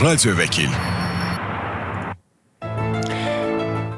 Radyo Vəkil.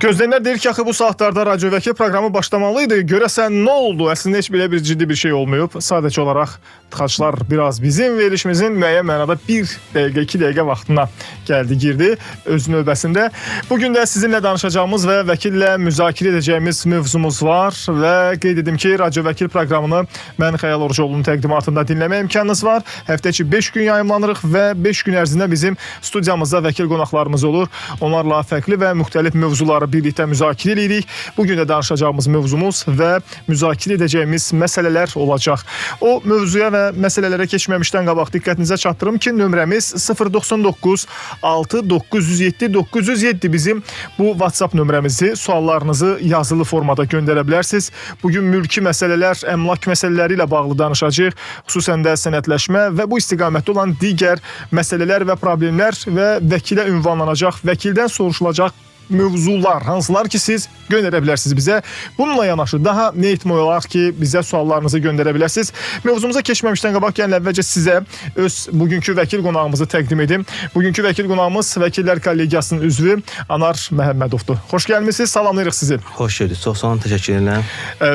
Gözlənlər deyir ki, axı bu saatlarda Radyo Vəkil proqramı başlamalıydı. Görəsən nə oldu? Əslində heç belə bir ciddi bir şey olmayıb. Sadəcə olaraq tıxaclar biraz bizim verilişimizin müəyyən mənada 1 dəqiqə, 2 dəqiqə vaxtına gəldi, girdi öz növbəsində. Bugün də sizinlə danışacağımız və vəkillə müzakirə edəcəyimiz mövzumuz var və qeyd edim ki, Radyo Vəkil proqramını mən Xəyal Orucoğlu'nun təqdimatında dinləmə imkanınız var. Həftə içi 5 gün yayımlanırıq və 5 gün ərzində bizim studiyamızda vəkil qonaqlarımız olur. Onlarla fərqli və müxtəlif mövzuları birlikdə müzakirə edirik. Bugün də danışacağımız mövzumuz və müzakirə edəcəyimiz məsələlər olacaq. O mövzuya və məsələlərə keçməmişdən qabaq diqqətinizə çatdırım ki, nömrəmiz 099 6907 907 bizim bu WhatsApp nömrəmizi, suallarınızı yazılı formada göndərə bilərsiniz. Bugün mülki məsələlər, əmlak məsələləri ilə bağlı danışacağıq. Xüsusən də sənədləşmə və bu istiqamətdə olan digər məsələlər və problemlər və vəkilə ünvanlanacaq, vəkildən soruşulacaq mövzular, hansılar ki siz göndərə bilərsiniz bizə. Bununla yanaşı daha nə etmək olar ki, bizə suallarınızı göndərə bilərsiniz. Mövzumuza keçməmişdən qabaq gəlin əvvəlcə sizə öz bugünkü vəkil qonağımızı təqdim edim. Bugünkü vəkil qonağımız Vəkillər Kollegiyasının üzvü Anar Məhəmmədovdur. Xoş gəlmisiniz, salamlayırıq sizi. Xoş gördük, çox sağ olun, təşəkkür edirəm.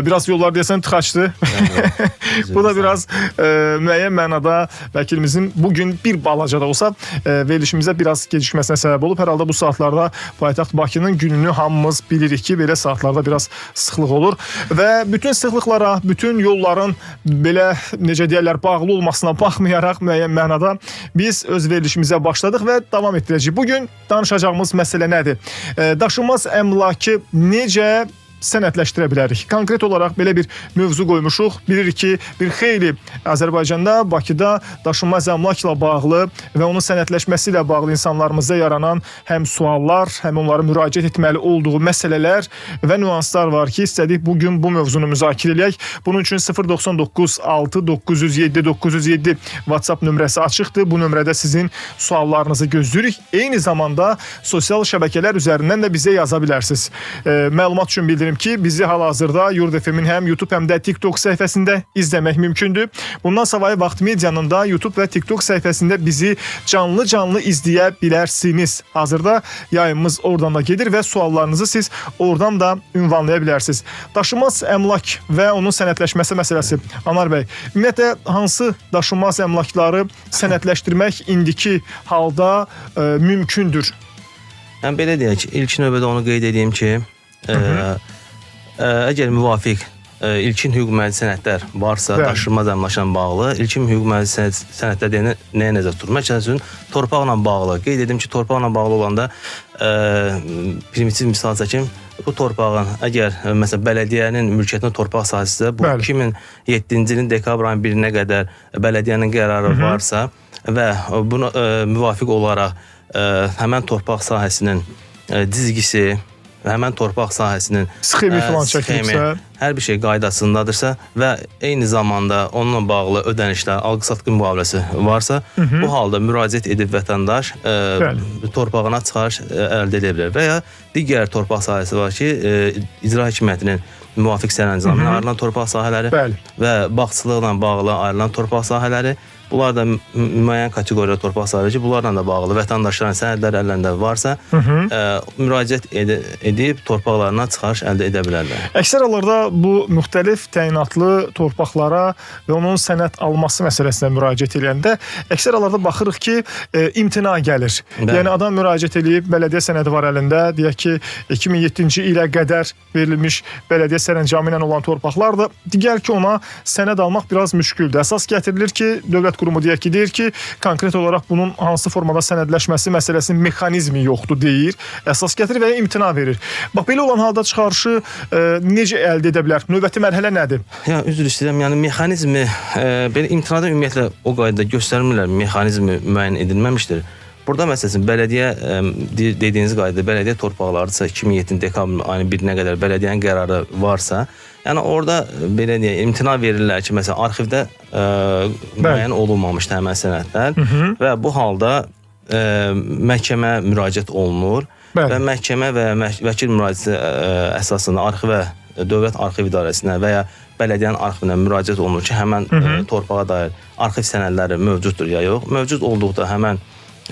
Biraz yollar deyəsən tıxaçdı. Bu da biraz müəyyən mənada vəkilimizin bugün bir balaca da olsa verilişimizə biraz gecikməsinə səbəb olub. Hər halda bu saatlarda paytaxt Bakının gününü hamımız bilirik ki, belə saatlarda biraz sıxlıq olur və bütün sıxlıqlara, bütün yolların belə, necə deyərlər, bağlı olmasına baxmayaraq müəyyən mənada biz öz verilişimizə başladıq və davam etdirəcəyik. Bugün danışacağımız məsələ nədir? Daşınmaz əmlakı necə sənədləşdirə bilərik? Konkret olaraq belə bir mövzu qoymuşuq. Bilirik ki, bir xeyli Azərbaycanda, Bakıda daşınmaz əmlakla bağlı və onun sənədləşməsi ilə bağlı insanlarımızda yaranan həm suallar, həm onlara müraciət etməli olduğu məsələlər və nüanslar var ki, istədik bugün bu mövzunu müzakirə eləyək. Bunun üçün 099 6907 907 WhatsApp nömrəsi açıqdır. Bu nömrədə sizin suallarınızı gözləyirik. Eyni zamanda sosial şəbəkələr üzərindən də bizə yaza bilərsiniz. Məlumat üçün bildirim ki, bizi hal-hazırda Yurd FM-in həm YouTube, həm də TikTok səhifəsində izləmək mümkündür. Bundan savayı Vaxt Medianın da YouTube və TikTok səhifəsində bizi canlı izləyə bilərsiniz. Hazırda yayımımız oradan da gedir və suallarınızı siz oradan da ünvanlaya bilərsiniz. Daşınmaz əmlak və onun sənədləşməsi məsələsi. Anar bəy, ümumiyyətlə hansı daşınmaz əmlakları sənədləşdirmək indiki halda mümkündür? Yəni belə deyək ki, ilk növbədə onu qeyd edeyim ki, əgər müvafiq ilkin hüquq müəyyən sənədlər varsa, daşınmaz əmlakla bağlı, ilkin hüquq müəyyən sənədlər nəyə nəzərdə tutulur? Məsələn, torpaqla bağlı. Qeyd edim ki, torpaqla bağlı olanda primitiv misal çəkim, bu torpağın, əgər məsələn bələdiyyənin mülkiyyətində torpaq sahəsində, bu 2007-ci ilin dekabr ayının 1-nə qədər bələdiyyənin qərarı varsa və buna müvafiq olaraq həmən torpaq sahəsinin dizgisi, həmən torpaq sahəsinin sxemi, hər bir şey qaydasındadırsa və eyni zamanda onunla bağlı ödənişlər, alqı-satqı müqaviləsi varsa, bu halda müraciət edib vətəndaş torpağına çıxarış əldə edə bilər. Və ya digər torpaq sahəsi var ki, icra hakimiyyətinin müvafiq sərəncamına ayrılan torpaq sahələri və bağçılıqla bağlı ayrılan torpaq sahələri. Bunlar da müəyyən kateqoriya torpaq sahələri ki, bunlarla da bağlı vətəndaşların sənədlər əllərində varsa, müraciət edib torpaqlarına çıxarış əldə edə bilərlər. Əksər hallarda bu müxtəlif təyinatlı torpaqlara və onun sənəd alması məsələsinə müraciət edəndə əksər hallarda baxırıq ki, imtina gəlir. Yəni adam müraciət edib, bələdiyyə sənədi var əlində, deyək ki, 2007-ci ilə qədər verilmiş bələdiyyə sərəncamı ilə olan torpaqlar da digər ki, ona sənəd almaq biraz müşküldür. Əsas gətirilir ki, dövlət qurumu deyək ki, deyir ki, konkret olaraq bunun hansı formada sənədləşməsi məsələsinin mexanizmi yoxdur deyir, əsas gətirir və imtina verir. Bax, belə olan halda çıxarışı necə əldə edə bilər? Növbəti mərhələ nədir? Ya, üzr istəyirəm, yəni mexanizmi, belə imtinada ümumiyyətlə o qaydada göstərmirlər, mexanizmi müəyyən edilməmişdir. Burada məsələn, bələdiyyə, dediyiniz qaydada, bələdiyyə torpaqlarıdırsa, 2007 dekabr ayının 1-nə qədər bələdiyyənin qərarı varsa, yəni orada belə deyək, imtina verirlər ki, məsələn, arxivdə müəyyən olunmamışdı həmən sənədlər və bu halda məhkəmə müraciət olunur və məhkəmə və vəkil müraciəti əsasında arxivə, Dövlət Arxiv İdarəsinə və ya bələdiyyənin arxivinə müraciət olunur ki, həmən torpağa dair arxiv sənədləri mövcuddur ya yox. Mövcud olduqda həmən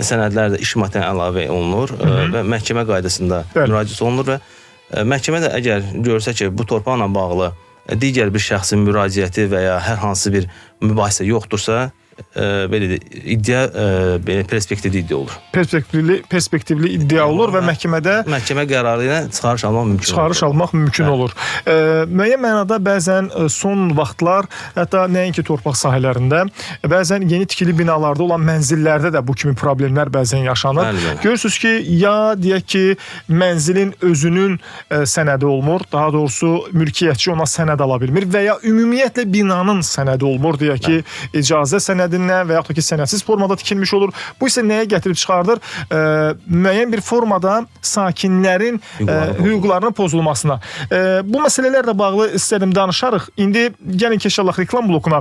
sənədlər də iş materialına əlavə olunur və məhkəmə qaydasında müraciət olunur və məhkəmə də əgər görsə ki, bu torpaqla bağlı digər bir şəxsin müraciəti və ya hər hansı bir mübahisə yoxdursa, belə iddia belə perspektivli iddia olur. Perspektivli iddia olur və məhkəmə qərarı ilə çıxarış almaq mümkün olur. Müəyyən mənada bəzən son vaxtlar hətta nəinki torpaq sahələrində, bəzən yeni tikili binalarda olan mənzillərdə də bu kimi problemlər bəzən yaşanır. Görürsünüz ki, ya deyək ki, mənzilin özünün sənədi olmur, daha doğrusu mülkiyyətçi ona sənəd ala bilmir və ya ümumiyyətlə binanın sənədi olmur, deyək ki, icazə sənədindən və yaxud da ki, sənədsiz formada tikilmiş olur. Bu isə nəyə gətirib çıxardır? Müəyyən bir formada sakinlərin hüquqlarının pozulmasına. Bu məsələlərlə bağlı istədim danışarıq. İndi gəlin keçək reklam blokuna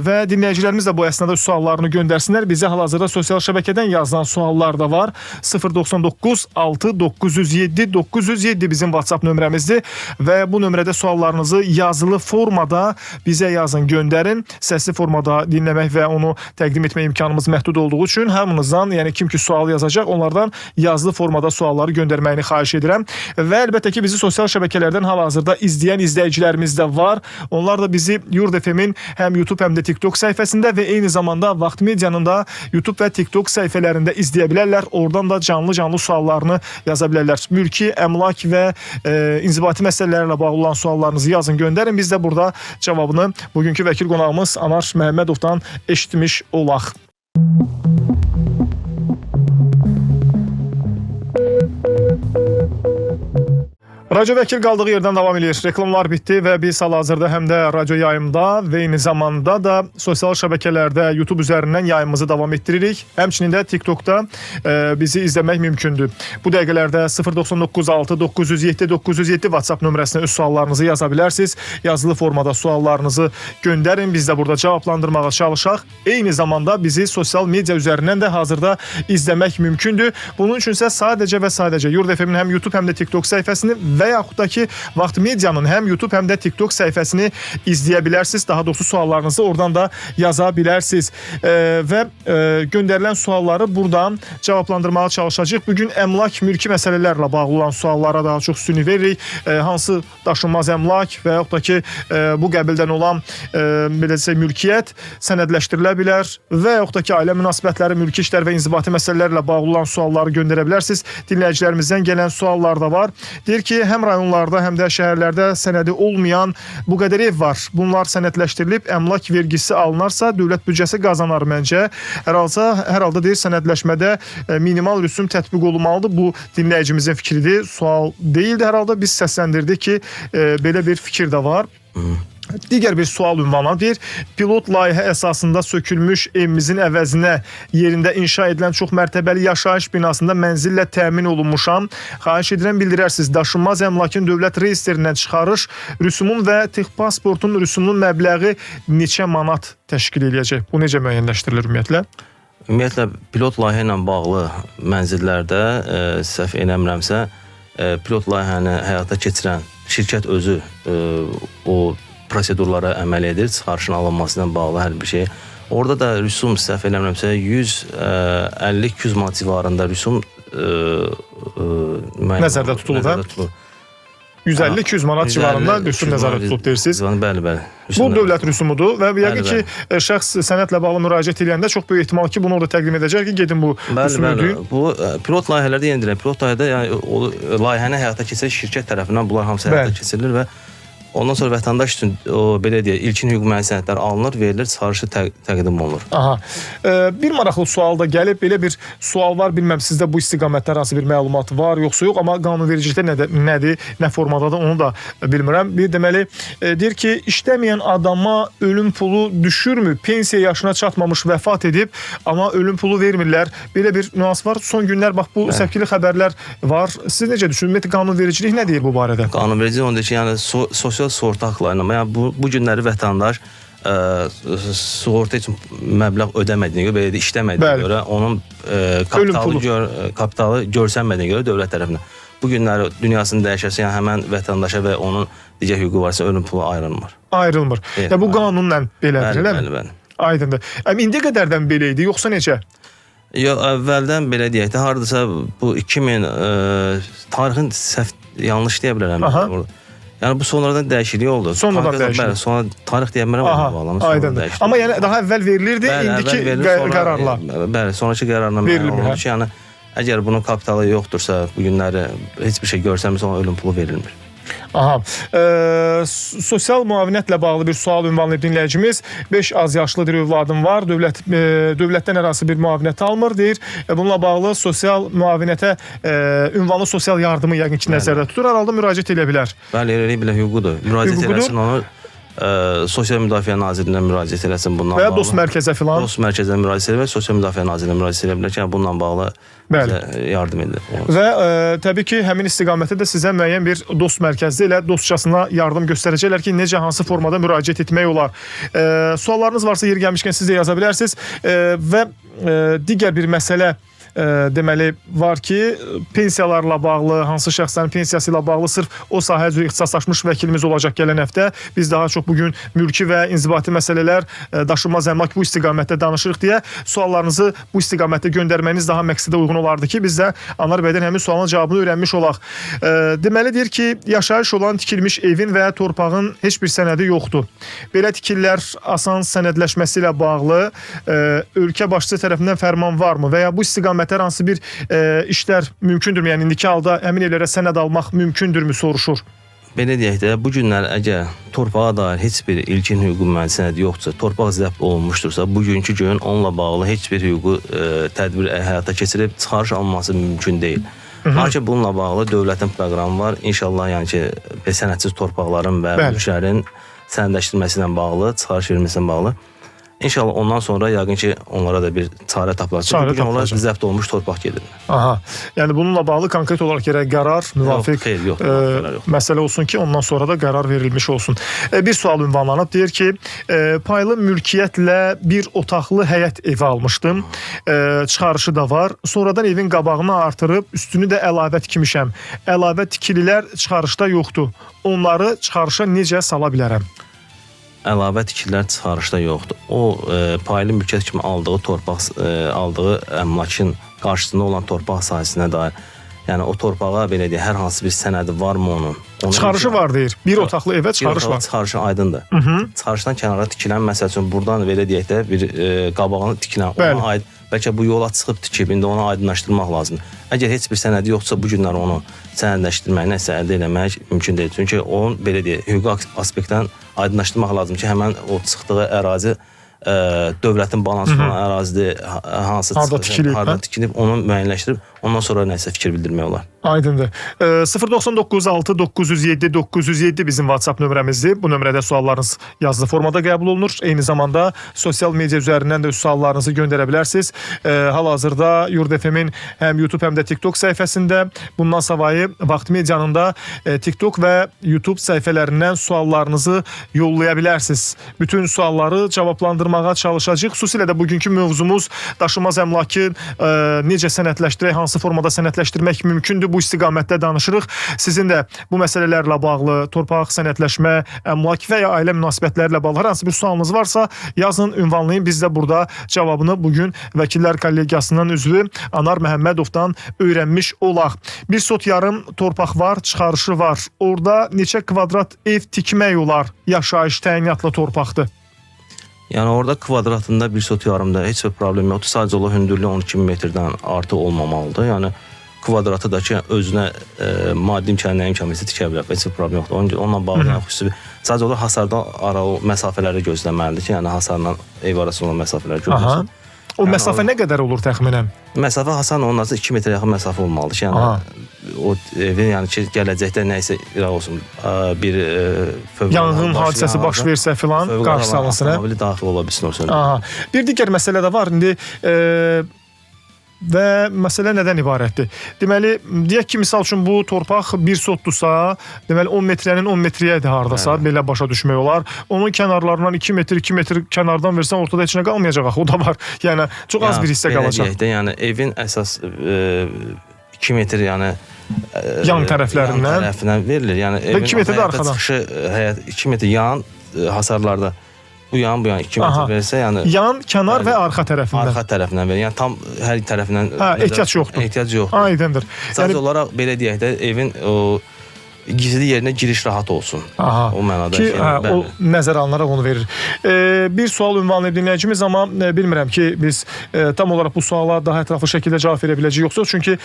və dinləyicilərimiz də bu əsnada suallarını göndərsinlər. Bizə hal-hazırda sosial şəbəkədən yazılan suallar da var. 099 6 907 907 bizim WhatsApp nömrəmizdir və bu nömrədə suallarınızı yazılı formada bizə yazın, göndərin. Səsli formada dinləmək və onu təqdim etmə imkanımız məhdud olduğu üçün hamınızdan, yəni kim ki sual yazacaq, onlardan yazılı formada sualları göndərməyini xahiş edirəm. Və əlbəttə ki, bizi sosial şəbəkələrdən hal-hazırda izləyən izləyicilərimiz də var. Onlar da bizi Yurd FM-in həm YouTube, həm də TikTok səhifəsində və eyni zamanda Vaxt Medianın da YouTube və TikTok səhifələrində izləyə bilərlər. Oradan da canlı suallarını yaza bilərlər. Mülki, əmlak və inzibati məsələlərlə bağlı olan suallarınızı yazın, göndərin. Biz də burada cavabını bugünkü vəkil qonağımız Anar Məhəmmədovdan eşitmiş olaq. Radyo vəkil qaldığı yerdən davam edir. Reklamlar bitdi və biz hal-hazırda həm də radyo yayımda və eyni zamanda da sosial şəbəkələrdə YouTube üzərindən yayımımızı davam etdiririk. Həmçinin də TikTokda bizi izləmək mümkündür. Bu dəqiqələrdə 099 6 907 907 WhatsApp nömrəsinə öz suallarınızı yaza bilərsiniz. Yazılı formada suallarınızı göndərin. Biz də burada cavablandırmağa çalışaq. Eyni zamanda bizi sosial media üzərindən də hazırda izləmək mümkündür. Bunun üçünsə sadəcə və sadəcə Yurd FM-in həm YouTube, həm də TikTok səhifəsini və yaxud da ki, Vaxt Medianın həm YouTube, həm də TikTok səhifəsini izləyə bilərsiniz. Daha doğrusu suallarınızı oradan da yaza bilərsiniz. Və göndərilən sualları buradan cavablandırmağa çalışacağıq. Bugün əmlak, mülki məsələlərlə bağlı olan suallara daha çox üstünlük veririk. Hansı daşınmaz əmlak və yaxud da ki, bu qəbildən olan belə desək, mülkiyyət sənədləşdirilə bilər və yaxud da ki, ailə münasibətləri, mülki işlər və inzibati məsələlərlə bağlı olan sualları göndərə bilərsiniz. Dinləyicilərimizdən gələn suallar da var. Deyir ki, həm rayonlarda, həm də şəhərlərdə sənədi olmayan bu qədər ev var. Bunlar sənədləşdirilib, əmlak vergisi alınarsa, dövlət büdcəsi qazanar məncə. Hər halda deyir, sənədləşmədə minimal rüsum tətbiq olunmalıdır. Bu dinləyicimizin fikridir, sual deyildi. Hər halda biz səsləndirdik ki, belə bir fikir də var. Digər bir sual ünvanıdır. Pilot layihə əsasında sökülmüş evimizin əvəzinə yerində inşa edilən çox mərtəbəli yaşayış binasında mənzillə təmin olunmuşam. Xahiş edirəm, bildirərsiniz, daşınmaz əmlakın dövlət reyestrindən çıxarış rüsumun və texpasportun rüsumunun məbləği neçə manat təşkil edəcək? Bu necə müəyyənləşdirilir ümumiyyətlə? Ümumiyyətlə, pilot layihə ilə bağlı mənzillərdə, səhv eləmirəmsə, pilot layihəni həyata keçirən şirkət özü o prosedurlara əməl edir, çıxarışın alınmasına bağlı hər bir şey. Orada da rüsum, səhv eləmirəmsə, 150-200 manat civarında rüsum nəzərdə tutulur. 150-200 manat civarında rüsum nəzərdə tutulub deyirsiniz. Bəli. Bu dövlət rüsumudur və yəqin ki, şəxs sənədlə bağlı müraciət edəndə çox böyük ehtimal ki, bunu orada təqdim edəcək ki, gedin bu rüsumu ödəyin. Bu pilot layihələrdə yenə deyirəm, pilot layihədə yəni layihəni həyata keçirən şirkət tərəfindən bunlar hamısı həyata keçirilir və ondan sonra vətəndaş üçün belə deyək, ilkin hüquq müəyyən sənədlər alınır, verilir, çıxarışı təqdim olunur. Bir maraqlı sual da gəlib, belə bir sual var, bilməm sizdə bu istiqamətdə hansı bir məlumat var, yoxsa yox, amma qanunvericilikdə nədir, nə formadadır, onu da bilmirəm. Bir deməli, deyir ki, işləməyən adama ölüm pulu düşürmü? Pensiya yaşına çatmamış vəfat edib, amma ölüm pulu vermirlər. Belə bir nüans var. Son günlər, bax, bu səpkili xəbərlər var. Siz necə düşünürsünüz? Qanunvericilik nə deyir bu barədə? Qanunvericilik onu deyir ki, yəni sosial sığorta haqlarına, yəni bu günləri vətəndaş sığorta üçün məbləğ ödəmədiyinə görə, belə də işləmədiyinə görə, onun kapitalı görsənmədiyinə görə dövlət tərəfindən. Bu günləri dünyasını dəyişərsə, yəni həmən vətəndaşa və onun digər hüququ varsa ölüm pulu ayrılmır. Yəni bu qanunla belədir, eləmi? Bəli. Aydındır. İndiyə qədərdən belə idi, yoxsa necə? Yox, əvvəldən belə deyək də, hardasa bu 2000 tarixin yanlış deyə bilərəm. Yəni bu sonradan dəyişiklik oldu. Sonradan dəyişiklik. Bəli, sonra tarix deyə bilmərəm. Aydındır. Amma yəni daha əvvəl verilirdi, indiki qərarla. Bəli, sonraki qərarla verilmir ki, yəni əgər bunun kapitalı yoxdursa, bu günləri heç bir şey görsəmirsə, ona ölüm pulu verilmir. Aha. Sosial müavinətlə bağlı bir sual ünvanlayıb dinləyicimiz. 5 az yaşlıdır övladım var. Dövlətdən hər hansı bir müavinət almır deyir. Bununla bağlı sosial müavinətə ünvanlı sosial yardımı yəqin ki nəzərdə tutur. Aralda müraciət edə bilər. Bəli, elə bilə hüququdur. Müraciət eləsin onu. Sosial Müdafiə Nazirliyinə müraciət eləsin bununla bağlı. Və ya dost mərkəzə filan. Dost mərkəzə müraciət edə və Sosial Müdafiə Nazirliyinə müraciət edə bilər ki, bununla bağlı yardım edilir. Və təbii ki, həmin istiqamətdə də sizə müəyyən bir dost mərkəzi ilə dostcasına yardım göstərəcəklər ki, necə, hansı formada müraciət etmək olar. Suallarınız varsa, yeri gəlmişkən siz də yaza bilərsiniz. Və digər bir məsələ deməli var ki, pensiyalarla bağlı, hansı şəxslərin pensiyası ilə bağlı sırf o sahə üzrə ixtisaslaşmış vəkilimiz olacaq gələn həftə. Biz daha çox bugün mülki və inzibati məsələlər, daşınmaz əmlak bu istiqamətdə danışırıq deyə suallarınızı bu istiqamətdə göndərməyiniz daha məqsədə uyğun olardı ki, biz də Anar bəydən həmin sualın cavabını öyrənmiş olaq. Deməli deyir ki, yaşayış olan tikilmiş evin və ya torpağın heç bir sənədi yoxdur. Belə tikililər asan sənədləşməsi ilə bağlı ölkə başçısı tərəfindən fərman varmı və ya bu istiqamətdə hər hansı bir işlər mümkündürmü? Yəni indiki halda həmin evlərə sənəd almaq mümkündürmü soruşur. Belə deyək də, bu günlər əgər torpağa dair heç bir ilkin hüquqi müəyyən sənədi yoxdursa, torpaq zəbt olunmuşdursa, bugünkü gün onunla bağlı heç bir hüquqi tədbir həyata keçirib çıxarış alınması mümkün deyil. Lakin bununla bağlı dövlətin proqramı var. İnşallah yəni ki, sənədsiz torpaqların və mülklərin sənədləşdirilməsi ilə bağlı, çıxarış verilməsi ilə bağlı. İnşallah ondan sonra yəqin ki, onlara da bir çarə tapılacaq. Bugün onlar zəbt olmuş torpaq gedir. Aha. Yəni bununla bağlı konkret olaraq gərək qərar, müvafiq məsələ olsun ki, ondan sonra da qərar verilmiş olsun. Bir sual ünvanlanıb, deyir ki, paylı mülkiyyətlə bir otaqlı həyət evi almışdım. Çıxarışı da var. Sonradan evin qabağını artırıb, üstünü də əlavə tikmişəm. Əlavə tikililər çıxarışda yoxdur. Onları çıxarışa necə sala bilərəm? Əlavə tikililər çıxarışda yoxdur. O paylı mülkiyyət kimi aldığı torpaq, aldığı əmlakın qarşısında olan torpaq sahəsinə dair, yəni o torpağa belə deyək, hər hansı bir sənədi varmı onun? Çıxarışı var deyir. Bir otaqlı evə çıxarış var. Çıxarışı aydındır. Çıxarışdan kənara tikilən, məsəl üçün buradan belə deyək də bir qabağını tikilən, ona aid, bəlkə bu yola çıxıb tikib, indi onu aydınlaşdırmaq lazımdır. Əgər heç bir sənədi yoxsa bu günlər onu sənədləşdirmək, nəsə əldə eləmək mümkün deyil. Çünki onun belə deyək, hüquqi aspektdən aydınlaşdırmaq lazım ki, həmən o çıxdığı ərazi dövlətin balansında olan ərazidir, hansı harada tikilib, onu müəyyənləşdirib, ondan sonra nəsə fikir bildirmək olar. Aydındır. 099 907 907 bizim WhatsApp nömrəmizdir. Bu nömrədə suallarınız yazılı formada qəbul olunur. Eyni zamanda sosial media üzərindən də suallarınızı göndərə bilərsiniz. Hal-hazırda Yurd FM-in həm YouTube, həm də TikTok səhifəsində, bundan savayı Vaxt Medianın da TikTok və YouTube səhifələrindən suallarınızı yollaya bilərsiniz. Bütün sualları cavablandırmağa çalışacağıq. Xüsusilə də bugünkü mövzumuz daşınmaz əmlakı necə sənədləşdirək, hansı formada sənədləşdirmək mümkündür? Bu istiqamətdə danışırıq. Sizin də bu məsələlərlə bağlı, torpaq, sənədləşmə, əmlak və ya ailə münasibətləri ilə bağlı hər hansı bir sualınız varsa, yazın, ünvanlayın. Biz də burada cavabını bugün Vəkillər Kollegiyasının üzvü Anar Məhəmmədovdan öyrənmiş olaq. Bir sot yarım torpaq var, çıxarışı var. Orada neçə kvadrat ev tikmək olar? Yaşayış təyinatlı torpaqdır. Yəni orada kvadratında bir sot yarımda heç bir problem yoxdur. Sadəcə o hündürlüyü 12 metrdən artıq olmamalıdır. Yəni kvadratı da ki, özünə maddi imkanı nə imkanı tikə bilər. Heç bir problem yoxdur. Onunla bağlı xüsusi sadəcə o hasardan ara o məsafələri gözləməlidir ki, yəni hasarla ev arasında olan məsafələri gözləsin. O məsafə nə qədər olur təxminən? Məsafə hasarla onun arasında 2 metrə yaxın məsafə olmalıdır ki, yəni o evin yəni ki, gələcəkdə nəysə iraq olsun, bir yanğın hadisəsi baş versə filan qarşı alınsın. Avtomobili daxil ola bilsin. Bir digər məsələ də var. İndi və məsələ nədən ibarətdir? Deməli, deyək ki, misal üçün bu torpaq bir sotdursa, deməli 10 metrənin 10 metriyədir hardasa, belə başa düşmək olar. Onun kənarlarından 2 metr kənardan versən ortada heç nə qalmayacaq, o da var. Yəni çox az bir hissə qalacaq. Yəni evin əsas 2 metr, yəni yan tərəflərindən verilir. Yəni və 2 metr də arxadan. 2 metr yan hasarlarda Bu yan 2 metr versə, yəni yan, kənar və arxa tərəfindən. Arxa tərəfindən verir. Yəni tam hər tərəfindən ehtiyac yoxdur. Ehtiyac yoxdur. Aydındır. Sadəcə olaraq belə deyək də evin o gizli yerinə giriş rahat olsun. O mənada ki, o nəzər alınaraq onu verir. Bir sual ünvanı dinləyicimiz, amma bilmirəm ki, biz tam olaraq bu suala daha ətraflı şəkildə cavab verə biləcəyik yoxsa, çünki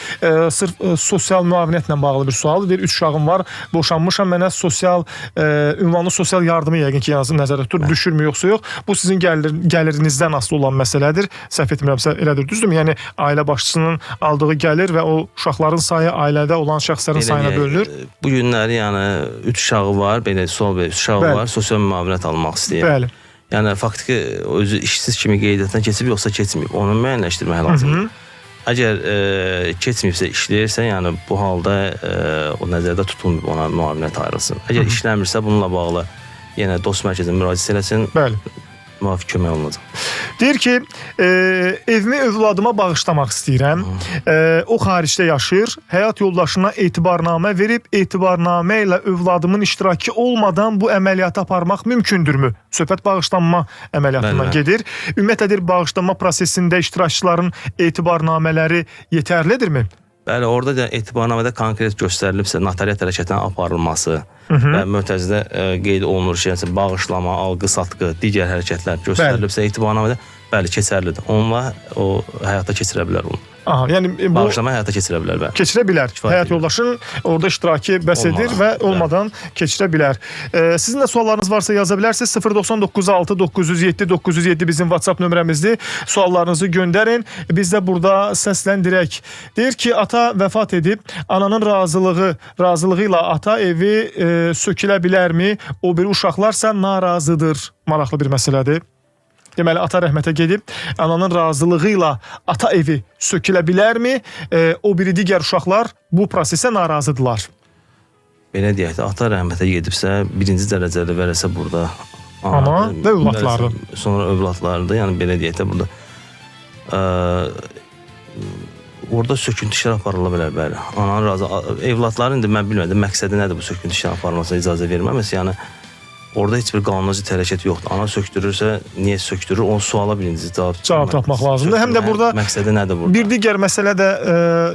sırf sosial müavinətlə bağlı bir sualdır. Deyir, 3 uşağım var, boşanmışam, mənə ünvanlı sosial yardımı yəqin ki, nəzərdə tutur, düşürmü yoxsa yox. Bu sizin gəlirinizdən asılı olan məsələdir. Səhv etmirəmsə elədir, düzdürmü? Yəni, ailə başçısının aldığı gəlir və o uşaqların sayı ailədə olan şəxslərin sayına bölünür. Bu günləri, yəni 3 uşağı var, belə sual verir, 3 uşağı var, sosial müavinət almaq istəyir. Bəli. Yəni faktiki özü işsiz kimi qeydiyyatdan keçib yoxsa keçməyib, onu müəyyənləşdirmək lazımdır. Əgər keçməyibsə, işləyirsə, yəni bu halda o nəzərdə tutulmayıb, ona müavinət ayrılsın. Əgər işləmirsə, bununla bağlı yenə dost mərkəzinə müraciət eləsin. Bəli. Müvafiq kömək olunacaq. Deyir ki, evimi övladıma bağışlamaq istəyirəm. O xaricdə yaşayır. Həyat yoldaşına etibarnamə verib, etibarnamə ilə övladımın iştirakı olmadan bu əməliyyatı aparmaq mümkündürmü? Söhbət bağışlanma əməliyyatından gedir. Ümumiyyətlə deyir, bağışlanma prosesində iştirakçıların etibarnamələri yetərlidirmi? Bəli, orada da etibarnamədə konkret göstərilibsə, notariat hərəkətinə aparılması və mötərizədə qeyd olunur ki, bağışlama, alqı-satqı, digər hərəkətlər göstərilibsə, etibarnamədə bəli, keçərlidir. Onunla o həyata keçirə bilər onu. Yəni bağışlama həyata keçirə bilər. Bəli. Keçirə bilər. Həyat yoldaşının orada iştiraki bəs edir və olmadan keçirə bilər. Sizin də suallarınız varsa yaza bilərsiniz. 099 907 907 bizim WhatsApp nömrəmizdir. Suallarınızı göndərin. Biz də burada səsləndirək. Deyir ki, ata vəfat edib, ananın razılığı ilə ata evi sökülə bilərmi? O biri uşaqlarsa narazıdır. Maraqlı bir məsələdir. Deməli, ata rəhmətə gedib, ananın razılığı ilə ata evi sökülə bilərmi? O biri digər uşaqlar bu prosesə narazıdırlar. Belə deyək də, ata rəhmətə gedibsə, birinci dərəcəli verəsə burada ana və övladları. Sonra övladlarıdır. Yəni belə deyək də, burada orada söküntü işlər aparıla bilər, bəli. Ananın razı, evladların indi mən bilmədim, məqsədi nədir bu söküntü işlər aparılmasına icazə verməməsi, yəni orada heç bir qanunazi hərəkət yoxdur. Ana söktürürsə, niyə söktürür? O suala birinci cavab tapmaq lazımdır. Həm də burada məqsədi nədir burada? Bir digər məsələ də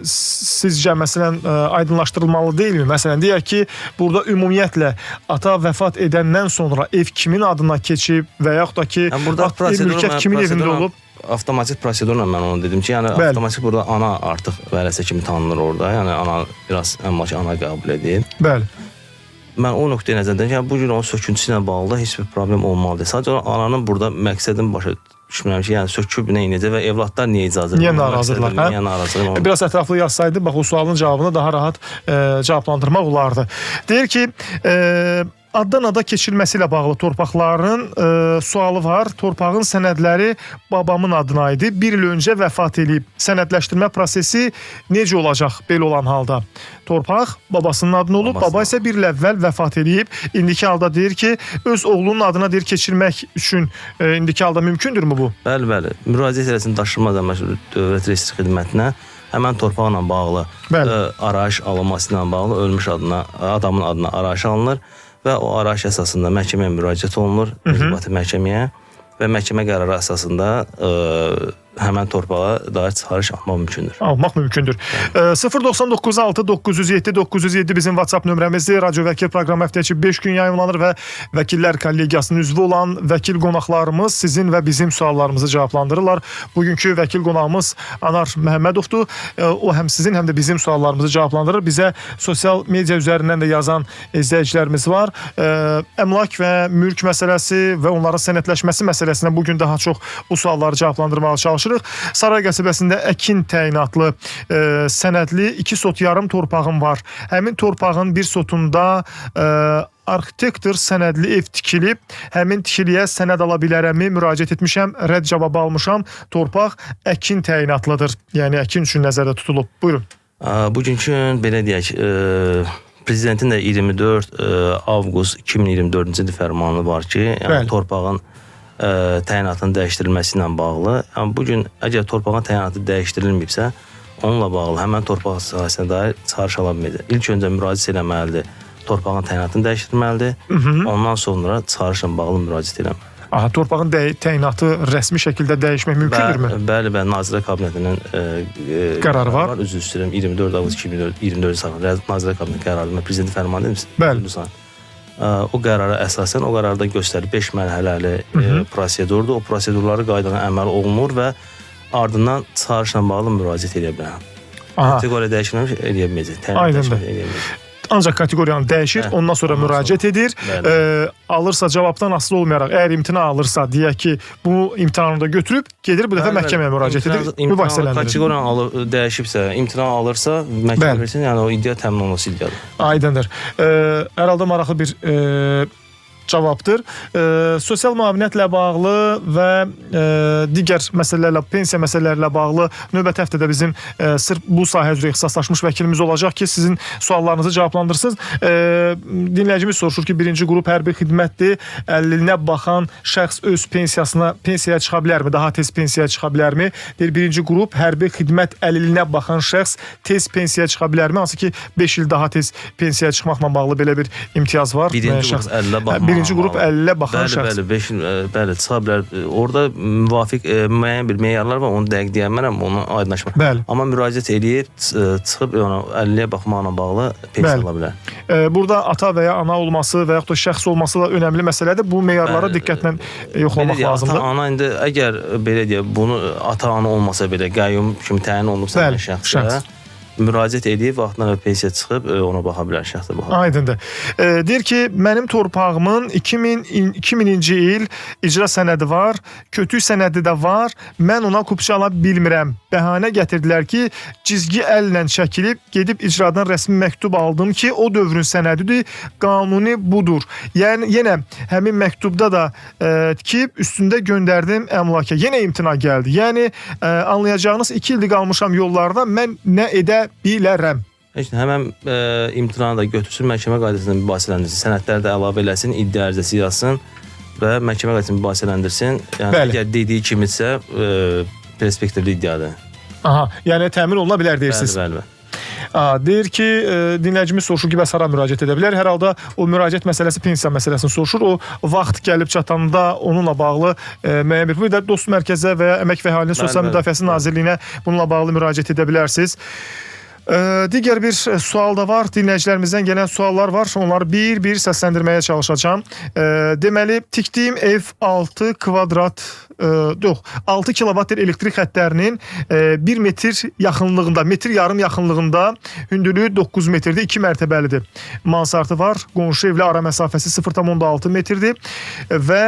sizcə məsələn aydınlaşdırılmalı deyilmi? Məsələn, deyək ki, burada ümumiyyətlə ata vəfat edəndən sonra ev kimin adına keçib və yaxud da ki, mülkiyyət kimin evində olub? Avtomatik prosedurla mən onu dedim ki, yəni avtomatik burada ana artıq vərəsə kimi tanınır orada. Yəni ana biraz əmlaki ana qəbul edir. Bəli. Mən o nöqteyə nəzərdən ki, bu gün onun söküntüsü ilə bağlı heç bir problem olmalıdır. Sadəcə ananın burada məqsədini başa düşmürəm ki, yəni söküb nə edəcək və evladlar niyə icazə verir? Niyə narazıdırlar? Niyə narazıdırlar? Biraz ətraflı yazsaydı, bax o sualın cavabını daha rahat cavablandırmaq olardı. Deyir ki, addan ada keçirilməsi ilə bağlı torpaqların sualı var. Torpağın sənədləri babamın adına idi. Bir il öncə vəfat edib. Sənədləşdirmə prosesi necə olacaq belə olan halda? Torpaq babasının adına olub, baba isə bir il əvvəl vəfat edib. İndiki halda deyir ki, öz oğlunun adına deyir keçirmək üçün indiki halda mümkündürmü bu? Bəli, bəli. Müraciət eləsin Daşınmaz Əməkdaşlıq Dövlət Reyestri Xidmətinə həmən torpaqla bağlı arayış alınması ilə bağlı ölmüş adamın adına arayış alınır. Və o arayış əsasında məhkəməyə müraciət olunur, inzibati məhkəməyə və məhkəmə qərarı əsasında həmən torpağa dair çıxarış almaq mümkündür. 099 907 907 bizim WhatsApp nömrəmizdir. Radio Vəkil proqramı həftəçi 5 gün yayımlanır və Vəkillər Kollegiyasının üzvü olan vəkil qonaqlarımız sizin və bizim suallarımızı cavablandırırlar. Bugünkü vəkil qonağımız Anar Məhəmmədovdur. O həm sizin, həm də bizim suallarımızı cavablandırır. Bizə sosial media üzərindən də yazan izləyicilərimiz var. Əmlak və mülk məsələsi və onların sənədləşməsi məsələsinə bugün daha çox bu sualları cavablandırmağa çalışırıq. Saray qəsəbəsində əkin təyinatlı sənədli 2 sot yarım torpağım var. Həmin torpağın bir sotunda arxitektor sənədli ev tikilib. Həmin tikiliyə sənəd ala bilərəmi? Müraciət etmişəm, rədd cavabı almışam. Torpaq əkin təyinatlıdır. Yəni əkin üçün nəzərdə tutulub. Buyurun. Bugünkü belə deyək, Prezidentin də 24 avqust 2024-cü il fərmanı var ki, yəni torpağın təyinatının dəyişdirilməsi ilə bağlı. Yəni bugün əgər torpağın təyinatı dəyişdirilməyibsə, onunla bağlı həmən torpaq sahəsinə dair çıxarış ala bilməkdir. İlk öncə müraciət eləməlidir, torpağın təyinatını dəyişdirməlidir. Ondan sonra çıxarışla bağlı müraciət eləməlidir. Aha, torpağın təyinatı rəsmi şəkildə dəyişmək mümkündürmü? Bəli, Nazirlər Kabinetinin Qərarı var. Üzr istəyirəm, 24 avqust 2024 sayılı Nazirlər Kabinetinin qərarı və prezident fərmanı Bəli. O qərara əsasən, o qərarda göstərir 5 mərhələli prosedurdur. O prosedurları qaydana əməl olunur və ardından çıxarışla bağlı müraciət edə bilər. Kateqoriya dəyişməmiş edə bilməyəcək. Aydındır. Ancaq kateqoriyanı dəyişir, ondan sonra müraciət edir. Alırsa cavabdan asılı olmayaraq, əgər imtina alırsa, deyək ki, bu imtihanını da götürüb, gedir bu dəfə məhkəməyə müraciət edir, mübahisələndirir. Kateqoriyanı dəyişibsə, imtina alırsa, məhkəmə versin, yəni o iddia təmin olunması iddiadır. Aydındır. Hər halda maraqlı bir cavabdır. Sosial müavinətlə bağlı və digər məsələlərlə, pensiya məsələlərlə bağlı növbəti həftədə bizim sırf bu sahə üzrə ixtisaslaşmış vəkilimiz olacaq ki, sizin suallarınızı cavablandırsınız. Dinləyicimiz soruşur ki, birinci qrup hərbi xidmətdir. 50-nə baxan şəxs öz pensiyaya çıxa bilərmi? Daha tez pensiyaya çıxa bilərmi? Deyir, birinci qrup hərbi xidmət 50-nə baxan şəxs tez pensiyaya çıxa bilərmi? Hansı ki, 5 il daha tez pensiyaya çıxmaqla bağlı belə bir imtiyaz var. Birinci qrup 50-nə baxan. Birinci qrup 50-lə baxan şəxs. Bəli, çıxa bilər. Orada müvafiq müəyyən bir meyarlar var, onu dəqiq deyəmərəm, onu aydınlaşmaq. Bəli. Amma müraciət edib, çıxıb 50-yə baxmaqla bağlı pensiya ala bilər. Burada ata və ya ana olması və yaxud da şəxs olması da önəmli məsələdir. Bu meyarlara diqqətlə yoxlamaq lazımdır. Ata-ana indi, əgər belə deyək, bunu ata-ana olmasa belə, qəyyum kimi təyin olunubsa şəxsə, müraciət edib, vaxtına pensiya çıxıb, ona baxa bilər, şəxsə baxa bilər. Aydındır. Deyir ki, mənim torpağımın 2000-ci il icra sənədi var, kötük sənədi də var, mən ona kupça ala bilmirəm. Bəhanə gətirdilər ki, cizgi əllə çəkilib, gedib icradan rəsmi məktub aldım ki, o dövrün sənədidir, qanuni budur. Yəni, yenə həmin məktubda da tikib, üstündə göndərdim əmlaka. Yenə imtina gəldi. Yəni, anlayacağınız 2 ildir qalmışam yollarda, mən nə edə bilərəm. Həmən imtihanı da götürsün, məhkəmə qaydasında mübahisələndirsin, sənədləri də əlavə eləsin, iddia ərizəsi yazsın və məhkəmə qaydasında mübahisələndirsin. Yəni, əgər dediyi kimisə, perspektivli iddiadır. Aha, yəni təmin oluna bilər deyirsiniz. Bəli. Deyir ki, dinləyicimiz soruşur ki, bəs hara müraciət edə bilər? Hər halda o müraciət məsələsi pensiya məsələsini soruşur. O vaxt gəlib çatanda onunla bağlı müəyyən bir dost mərkəzə və ya Əmək və Əhalinin Sosial Müdafiəsi Nazirliyinə bununla bağlı müraciət edə bilərsiniz. Digər bir sual da var. Dinləyicilərimizdən gələn suallar var. Onları bir-bir səsləndirməyə çalışacağam. Deməli, tikdiyim ev 6 kvadrat 6 kilovatr elektrik xəttlərinin 1 metr yaxınlığında, metr yarım yaxınlığında hündürlüyü 9 metrdir, 2 mərtəbəlidir. Mansartı var, qonşu evlə ara məsafəsi 0,6 metrdir və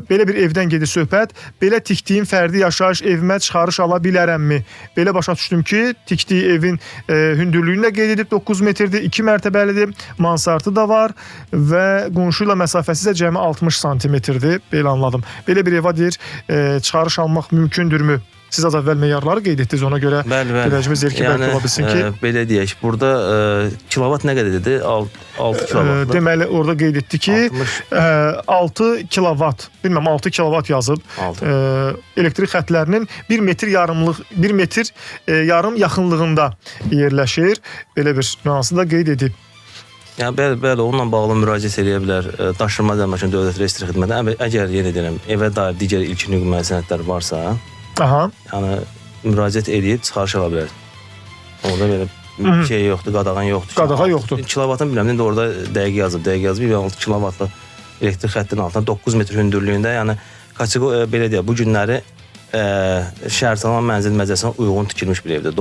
belə bir evdən gedir söhbət. Belə tikdiyim fərdi yaşayış evimə çıxarış ala bilərəmmi? Belə başa düşdüm ki, tikdiyi evin hündürlüyünü də qeyd edib 9 metrdir, 2 mərtəbəlidir, mansartı da var və qonşu ilə məsafəsi isə cəmi 60 santimetrdir. Belə anladım. Belə bir eva deyir, çıxarış almaq mümkündürmü? Siz az əvvəl meyarları qeyd etdiniz, ona görə dinləyicimiz deyir ki, bəlkə ola bilsin ki... Belə deyək, burada kilovat nə qədərdir? 6 kilovat. Deməli, orada qeyd etdi ki, 6 kilovat, bilməm, 6 kilovat yazıb, elektrik xətlərinin 1 metr yarım yaxınlığında yerləşir. Belə bir nüansı da qeyd edib. Yəni, bəli, onunla bağlı müraciət edə bilər Daşınmaz Əmlakın Dövlət Reyestri Xidmətinə. Əgər, yenə deyirəm, evə dair digər ilkin hüquqi sənədlər varsa, yəni, müraciət edib çıxarış ala bilər. Orada belə şey yoxdur, qadağan yoxdur. Qadağan yoxdur. Kilovatın bilməm, indi orada dəqiq yazıb, 6 kilovatlı elektrik xəttinin altında 9 metr hündürlüyündə, yəni, belə deyək, bu günləri şəhərsalma mənzil məcəlləsinə uyğun tikilmiş bir evdə,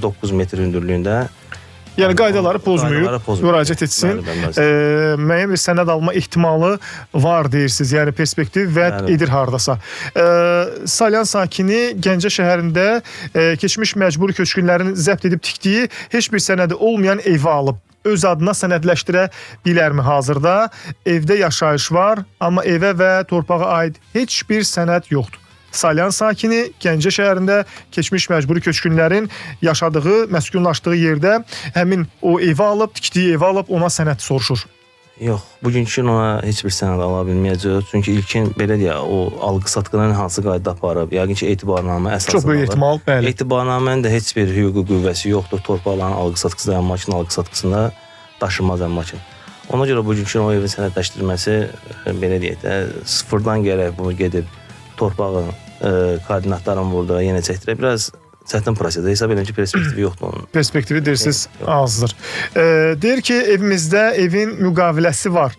9 metr hündürlüyündə. Yəni, qaydaları pozmayıb, müraciət etsin. Müəyyən bir sənəd alma ehtimalı var deyirsiniz, yəni perspektiv vəd edir haradasa. Salyan sakini Gəncə şəhərində keçmiş məcburi köçkünlərin zəbt edib tikdiyi heç bir sənədi olmayan evi alıb. Öz adına sənədləşdirə bilərmi hazırda? Evdə yaşayış var, amma evə və torpağa aid heç bir sənəd yoxdur. Salyan sakini Gəncə şəhərində keçmiş məcburi köçkünlərin yaşadığı, məskunlaşdığı yerdə həmin o evi alıb, tikdiyi evi alıb, ona sənəd soruşur. Yox, bugünkü ona heç bir sənəd ala bilməyəcək. Çünki ilkin, belə deyək, o alqı-satqının hansı qayda aparıb, yəqin ki, etibarnamə əsasında. Çox böyük ehtimal, bəli. Etibarnamənin də heç bir hüquqi qüvvəsi yoxdur. Torpaqların alqı-satqısı, əmlakın alqı-satqısında Daşınmaz Əmlakın. Ona görə bugünkü o evin sənədləşdirilməsi belə deyək də sıfırdan gərək bunu gedib torpağın koordinatlarını burada yenə çəkdirə biraz çətin prosesdir. Hesab edirəm ki, perspektivi yoxdur onun. Perspektivi deyirsiniz azdır. Deyir ki, evimizdə evin müqaviləsi var.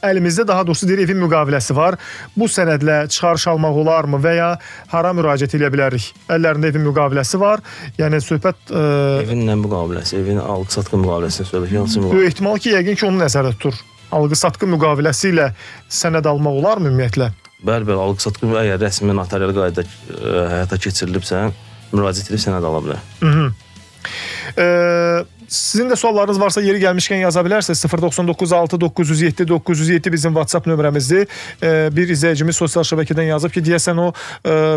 Əlimizdə daha doğrusu deyir evin müqaviləsi var. Bu sənədlə çıxarış almaq olarmı və ya hara müraciət edə bilərik? Əllərində evin müqaviləsi var. Yəni söhbət evin nə müqaviləsi, evin alqı-satqı müqaviləsini söhbət hansı müqavilə? böyük ehtimal ki, yəqin ki, onu nəzərdə tutur. Alqı-satqı müqaviləsi ilə sənəd almaq olarmı ümumiyyətlə? Bəli, alqı-satqı əgər rəsmi notarial qaydada həyata keçirilibsə, müraciət edib sənəd ala bilər. Sizin də suallarınız varsa yeri gəlmişkən yaza bilərsiniz. 099 6 907 907 bizim WhatsApp nömrəmizdir. Bir izləyicimiz sosial şəbəkədən yazıb ki, deyəsən o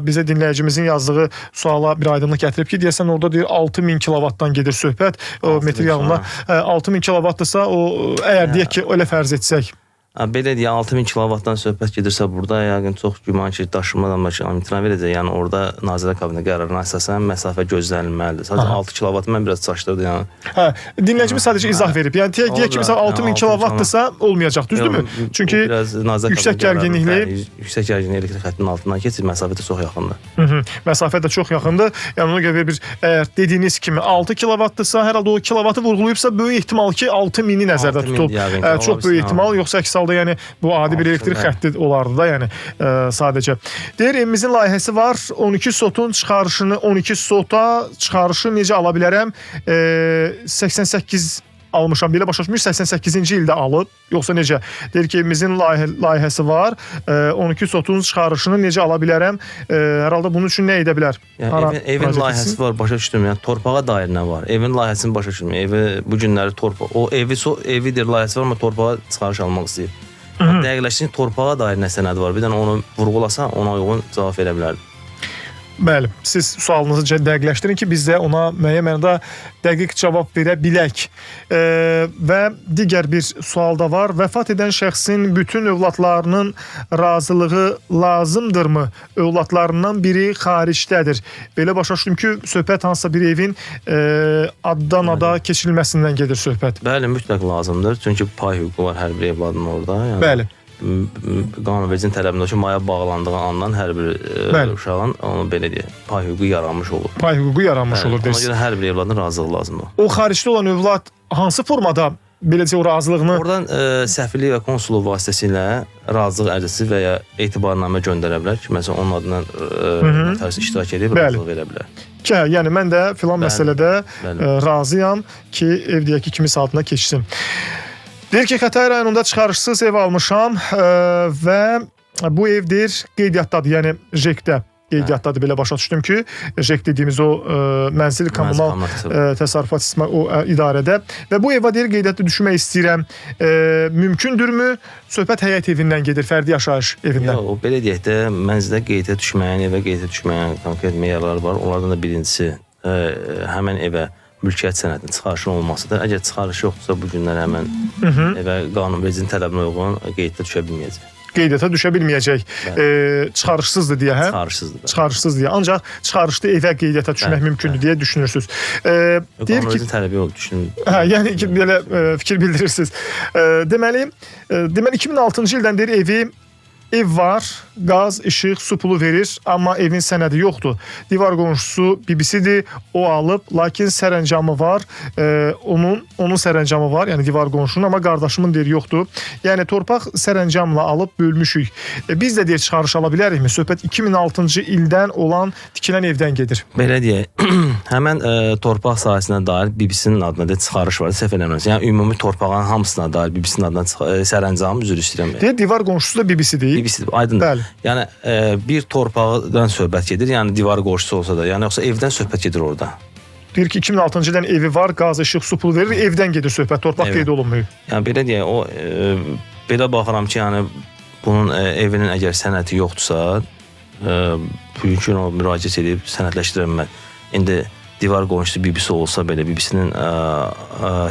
bizə dinləyicimizin yazdığı suala bir aydınlıq gətirib ki, deyəsən orada deyir 6000 kilovatdan gedir söhbət. O metr yağına 6000 kilovatdırsa o əgər deyək ki, elə fərz etsək. Belə deyə 6000 kilovatdan söhbət gedirsə burada yəqin çox güman ki, daşınmadan imtina verəcək. Yəni orada Nazirlər Kabineti qərarına əsasən məsafə gözlənilməlidir. Sadəcə 6 kilovat mən biraz çaşdırdı yəni. Dinləyicimiz sadəcə izah verib. Yəni deyək ki, məsələn 6000 kilovatdırsa olmayacaq, düzdürmü? Çünki yüksək gərginlikli elektrik xəttinin altından keçir, məsafə də çox yaxındır. Məsafə də çox yaxındır. Yəni ona görə bir əgər dediyiniz kimi 6 kilovatdırsa, hər halda o kilovatı vurğulayıbsa böyük ehtimal ki 6000-i nəzərdə tutub. Çox böyük ehtimal, yoxsa əks halda yəni bu adi bir elektrik xətti olardı da, yəni sadəcə. Deyir, evimizin layihəsi var. 12 sotun çıxarışını, 12 sota çıxarışı necə ala bilərəm? 88 almışam, belə başa düşmüş, 88-ci ildə alıb, yoxsa necə? Deyir ki, evimizin layihəsi var, 12 sotun çıxarışını necə ala bilərəm? Hər halda bunun üçün nə edə bilər? Evin layihəsi var, başa düşdüm, yəni torpağa dair nə var? Evin layihəsini başa düşdüm, evi bu günləri torpaq, o evidir, layihəsi var, amma torpağa çıxarış almaq istəyir. Dəqiqləşsin, torpağa dair nə sənədi var? Bir dənə onu vurğulasa, ona uyğun cavab verə bilərdim. Bəli, siz sualınızı dəqiqləşdirin ki, biz də ona müəyyən mənada dəqiq cavab verə bilək. Və digər bir sual da var. Vəfat edən şəxsin bütün övladlarının razılığı lazımdırmı? Övladlarından biri xaricdədir. Belə başa düşdüm ki, söhbət hansısa bir evin addan ada keçirilməsindən gedir söhbət. Bəli, mütləq lazımdır. Çünki pay hüququ var hər bir evladın orada. Yəni. Bəli. Qanunvericinin tələbində ki, maya bağlandığı andan hər bir uşağın onu belə deyək, pay hüququ yaranmış olur. Pay hüququ yaranmış olur deyirsiniz. Ona görə hər bir evladın razılığı lazımdır. O xaricdə olan övlad hansı formada beləcə o razılığını? Oradan səfirlik və konsulluq vasitəsilə razılıq ərizəsi və ya etibarnamə göndərə bilər ki, məsələn onun adından notarius iştirak edib razılıq verə bilər. Ki, yəni mən də filan məsələdə razıyam ki, ev deyək ki, kimi saatına keçsin. Deyir ki, Xətai rayonunda çıxarışsız ev almışam və bu evdir qeydiyyatdadır, yəni JEK-də qeydiyyatdadır, belə başa düşdüm ki, JEK dediyimiz o mənzil kommunal təsərrüfat o idarədə və bu evə deyir qeydiyyatda düşmək istəyirəm. Mümkündürmü? Söhbət həyət evindən gedir, fərdi yaşayış evindən. Yox, belə deyək də, mənzilə qeydiyyata düşməyən, evə qeydiyyata düşməyən konkret meyarlar var. Onlardan da birincisi həmən evə mülkiyyət sənədinin çıxarışının olmasıdır. Əgər çıxarış yoxdursa, bu günlər həmən evə qanunvericinin tələbinə uyğun qeydiyyata düşə bilməyəcək. Qeydiyyata düşə bilməyəcək. Çıxarışsızdır deyə, hə? Çıxarışsızdır. Çıxarışsız deyə. Ancaq çıxarışlı evə qeydiyyata düşmək mümkündür deyə düşünürsünüz. Qanunvericinin tələbi olub düşünün. Yəni ki, belə fikir bildirirsiniz. Deməli 2006-cı ildən deyir ev var, qaz, işıq, su pulu verir, amma evin sənədi yoxdur. Divar qonşusu bibisidir, o alıb, lakin sərəncamı var, onun sərəncamı var, yəni divar qonşunun, amma qardaşımın deyir yoxdur. Yəni torpaq sərəncamla alıb bölmüşük. Biz də deyir çıxarış ala bilərikmi? Söhbət 2006-cı ildən olan tikilən evdən gedir. Belə deyək, həmən torpaq sahəsinə dair bibisinin adına çıxarış var, səhv eləmirəmsə. Yəni ümumi torpağın hamısına dair bibisinin adına sərəncamı üzr istəyirəm. Deyir divar qonşusu da bibisidir. Aydındır. Yəni bir torpaqdan söhbət gedir, yəni divar qonşusu olsa da, yəni yoxsa evdən söhbət gedir orada. Deyir ki 2006-cı ildən evi var, qaz, işıq, su pulu verir, evdən gedir söhbət, torpaq qeyd olunmuyor. Yəni belə deyək, o belə baxıram ki, yəni bunun evinin əgər sənədi yoxdursa, bugünkü o müraciət edib sənədləşdirə. İndi divar qonşusu bibisi olsa belə, bibisinin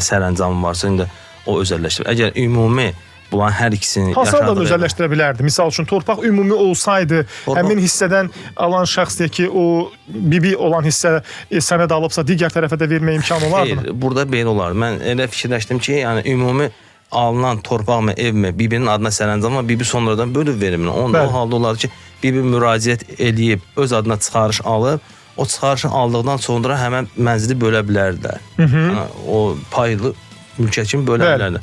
sərəncamı varsa, indi o özəlləşdirir. Əgər ümumi bunların hər ikisini Hasandan özəlləşdirə bilərdi. Misal üçün torpaq ümumi olsaydı, həmin hissədən alan şəxs deyək ki, o bibi olan hissə sənəd alıbsa digər tərəfə də vermə imkanı olardı mı? Xeyr, burada belə olar. Mən elə fikirləşdim ki, yəni ümumi alınan torpaq mı, ev mi, bibinin adına sərəncam var, bibi sonradan bölüb verimini. Onda o halda olar ki, bibi müraciət eləyib, öz adına çıxarış alıb, o çıxarışı aldıqdan sonra həmən mənzili bölə bilərlər. Yəni, o paylı mülkiyyət kimi bölə bilərlər.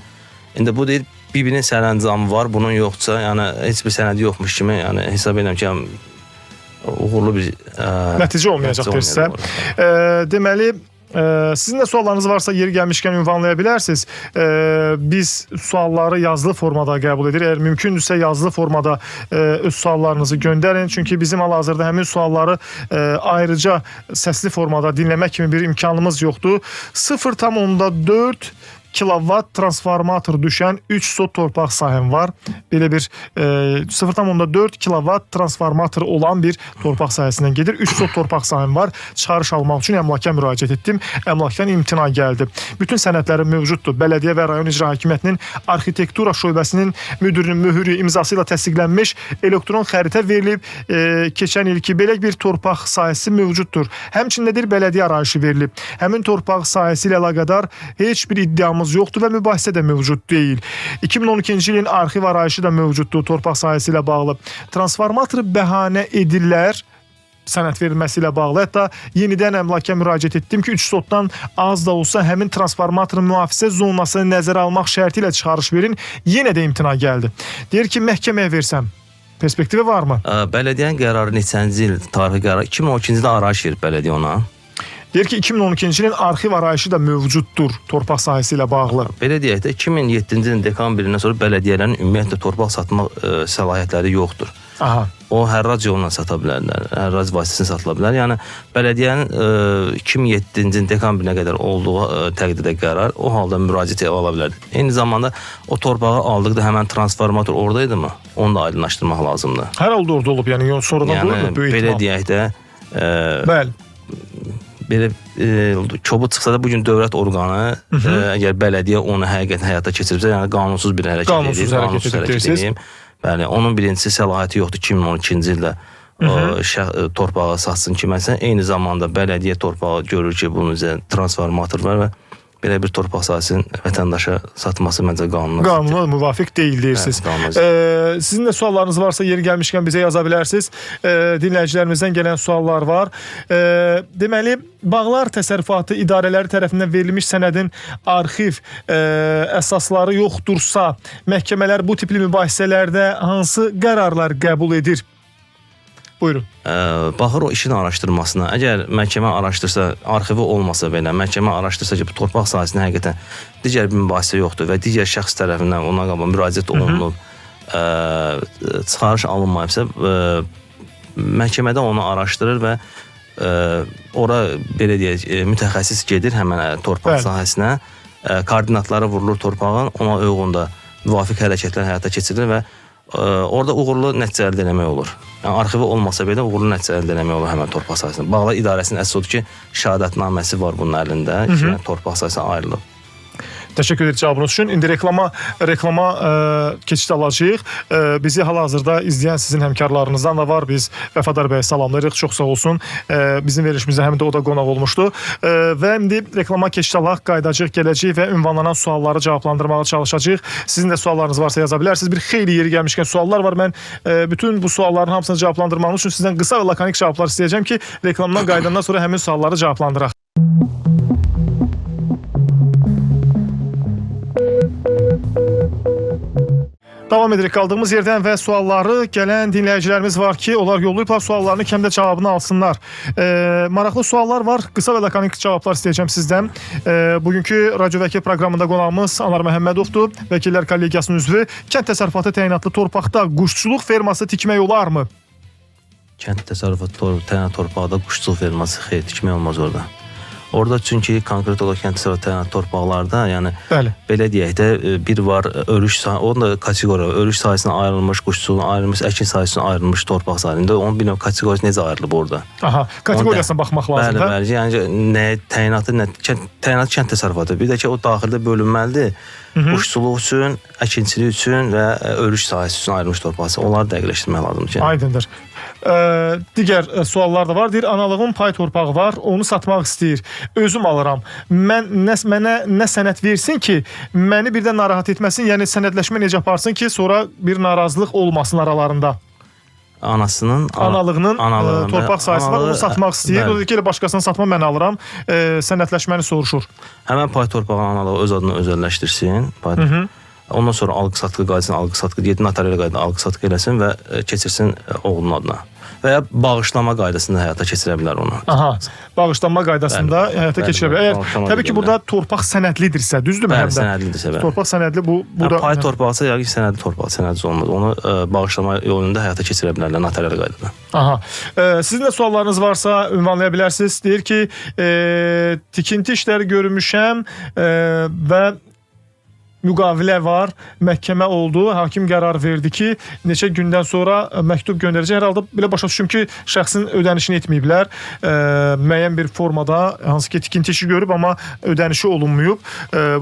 İndi bu deyir, bibinin sərəncamı var, bunun yoxsa, yəni heç bir sənədi yoxmuş kimi, yəni hesab edirəm ki, uğurlu bir nəticə olmayacaqdır sizə. Deməli, sizin də suallarınız varsa yeri gəlmişkən ünvanlaya bilərsiniz. Biz sualları yazılı formada qəbul edir. Əgər mümkündürsə yazılı formada öz suallarınızı göndərin. Çünki bizim hal-hazırda həmin sualları ayrıca səsli formada dinləmək kimi bir imkanımız yoxdur. 0,4 kilovat transformator düşən 3 sot torpaq sahəm var. Belə bir 0,4 kilovat transformator olan bir torpaq sahəsindən gedir. 3 sot torpaq sahəm var. Çıxarış almaq üçün əmlaka müraciət etdim. Əmlakdan imtina gəldi. Bütün sənədləri mövcuddur. Bələdiyyə və rayon icra hakimiyyətinin arxitektura şöbəsinin müdürünün möhürü imzası ilə təsdiqlənmiş elektron xəritə verilib. Keçən ilki belə bir torpaq sahəsi mövcuddur. Həmçində bələdiyyə arayışı verilib. Həmin torpaq sahəsi ilə əlaqədar heç bir iddiamız yoxdur və mübahisə də mövcud deyil. 2012-ci ilin arxiv arayışı da mövcuddur torpaq sahəsi ilə bağlı. Transformatoru bəhanə edirlər sənəd verilməsi ilə bağlı. Hətta yenidən əmlaka müraciət etdim ki, 3 sotdan az da olsa həmin transformatorun mühafizə zonasını nəzərə almaq şərti ilə çıxarış verin. Yenə də imtina gəldi. Deyir ki, məhkəməyə versəm perspektivi varmı? Bələdiyyənin qərarı neçənci il tarixi qərarı? 2012-ci ildə arayış verib bələdiyyə ona. Deyir ki, 2012-ci ilin arxiv arayışı da mövcuddur torpaq sahəsi ilə bağlı. Belə deyək də, 2007-ci ilin dekabr 1-dən sonra bələdiyyələrin ümumiyyətlə torpaq satmaq səlahiyyətləri yoxdur. Aha. O hərrac yolla sata bilərlər, hərrac vasitəsini satıla bilər. Yəni, bələdiyyənin 2007-ci ilin dekabr 1-nə qədər olduğu təqdirdə qərar o halda müraciət ala bilər. Eyni zamanda o torpağı aldıqda həmən transformator oradaydı mı? Onu da aydınlaşdırmaq lazımdır. Hər halda orada olub, yəni sonradan olub böyük belə deyək də, bəli. Belə kobud çıxsa da bugün dövlət orqanı əgər bələdiyyə onu həqiqətən həyata keçiribsə, yəni qanunsuz bir hərəkət edib. Bəli, onun birincisi səlahiyyəti yoxdur 2012-ci ildə torpağı satsın kiməsə. Eyni zamanda bələdiyyə torpağı görür ki, bunun üzərində transformator var və belə bir torpaq sahəsinin vətəndaşa satması məncə qanuna müvafiq deyil deyirsiniz. Sizin də suallarınız varsa yeri gəlmişkən bizə yaza bilərsiniz. Dinləyicilərimizdən gələn suallar var. Deməli, Bağlar Təsərrüfatı idarələri tərəfindən verilmiş sənədin arxiv əsasları yoxdursa, məhkəmələr bu tipli mübahisələrdə hansı qərarlar qəbul edir? Buyurun. Baxır o işin araşdırmasına. Əgər məhkəmə araşdırsa, arxivi olmasa belə, məhkəmə araşdırsa ki, bu torpaq sahəsində həqiqətən digər bir mübahisə yoxdur və digər şəxs tərəfindən ona qabaq müraciət olunub, çıxarış alınmayıbsa, məhkəmədə onu araşdırır və ora belə deyək, mütəxəssis gedir həmən torpaq sahəsinə, koordinatları vurulur torpağın, ona uyğun da müvafiq hərəkətlər həyata keçirilir və orada uğurlu nəticə əldə eləmək olur. Yəni, arxivi olmasa belə uğurlu nəticə əldə eləmək olur həmən torpaq sahəsində. Bağlar İdarəsinin əsas odur ki, şəhadətnaməsi var bunun əlində, ki, torpaq sahəsinə ayrılıb. Təşəkkür edir cavabınız üçün. İndi reklama keçid alacağıq. Bizi hal-hazırda izləyən sizin həmkarlarınızdan da var. Biz Vəfadar bəyə salamlayırıq. Çox sağ olsun. Bizim verilişimizdə həmin də o da qonaq olmuşdu. Və indi reklama keçid alaq, qaydacaq, gələcək və ünvanlanan sualları cavablandırmağa çalışacağıq. Sizin də suallarınız varsa yaza bilərsiniz. Bir xeyli yeri gəlmişkən suallar var. Mən bütün bu sualların hamısını cavablandırmağınız üçün sizdən qısa və lakonik cavablar istəyəcəm ki, reklamdan qaydandan sonra həmin sualları cavablandıraq. Davam edirik qaldığımız yerdən və sualları gələn dinləyicilərimiz var ki, onlar yollayıblar suallarını, kəm də cavabını alsınlar. Maraqlı suallar var, qısa və lakonik cavablar istəyəcəm sizdən. Bugünkü Radio Vəkil proqramında qonağımız Anar Məhəmmədovdur, Vəkillər Kollegiyasının üzvü. Kənd təsərrüfatı təyinatlı torpaqda quşçuluq ferması tikmək olarmı? Kənd təsərrüfatı təyinatlı torpaqda quşçuluq ferması xeyr, tikmək olmaz orada. Orada çünki konkret olaraq kənd təsərrüfatı təyinatlı torpaqlarda, yəni belə deyək də bir var örüş sahəsi, onun da kateqoriya, örüş sahəsinə ayrılmış, quşçuluğuna ayrılmış, əkin sahəsinə ayrılmış torpaq sahəsində onun bir növ kateqoriyası necə ayrılıb orada? Aha, kateqoriyasına baxmaq lazımdır. Bəli, yəni nə təyinatı, təyinatı kənd təsərrüfatı, bir də ki o daxildə bölünməlidir. Quşçuluq üçün, əkinçilik üçün və örüş sahəsi üçün ayrılmış torpaq sahəsi, onları dəqiqləşdirmək lazımdır. Aydındır. Digər suallar da var. Deyir, analığın pay torpağı var, onu satmaq istəyir. Özüm alıram. Mənə nə sənəd versin ki, məni birdən narahat etməsin, yəni sənədləşmə necə aparsın ki, sonra bir narazılıq olmasın aralarında. Analığının torpaq sahəsi var, onu satmaq istəyir. O deyir ki, başqasına satma, mən alıram. Sənədləşməni soruşur. Həmən pay torpağı analığı öz adını özəlləşdirsin. Ondan sonra alqı-satqı qaydasını alqı-satqı, notarial qaydasını alqı-satqı eləsin və keçirsin oğlunun adına. Və ya bağışlama qaydasında həyata keçirə bilər onu. Aha, bağışlanma qaydasında həyata keçirə bilər. Əgər təbii ki, burada torpaq sənədlidirsə, düzdürmü? Bəli, sənədlidirsə, bəli. Torpaq sənədli burada pay torpaqsa yəqin sənədli torpaq, sənədsiz olmaz. Onu bağışlama yolunda həyata keçirə bilərlər notarial qaydada. Aha. Sizin də suallarınız varsa ünvanlaya bilərsiniz. Deyir ki, tikinti işləri görmüşəm və müqavilə var, məhkəmə oldu, hakim qərar verdi ki, neçə gündən sonra məktub göndərəcək. Hər halda belə başa düşüm ki, şəxsin ödənişini etməyiblər. Müəyyən bir formada, hansı ki, tikinti işi görüb, amma ödənişi olunmayıb.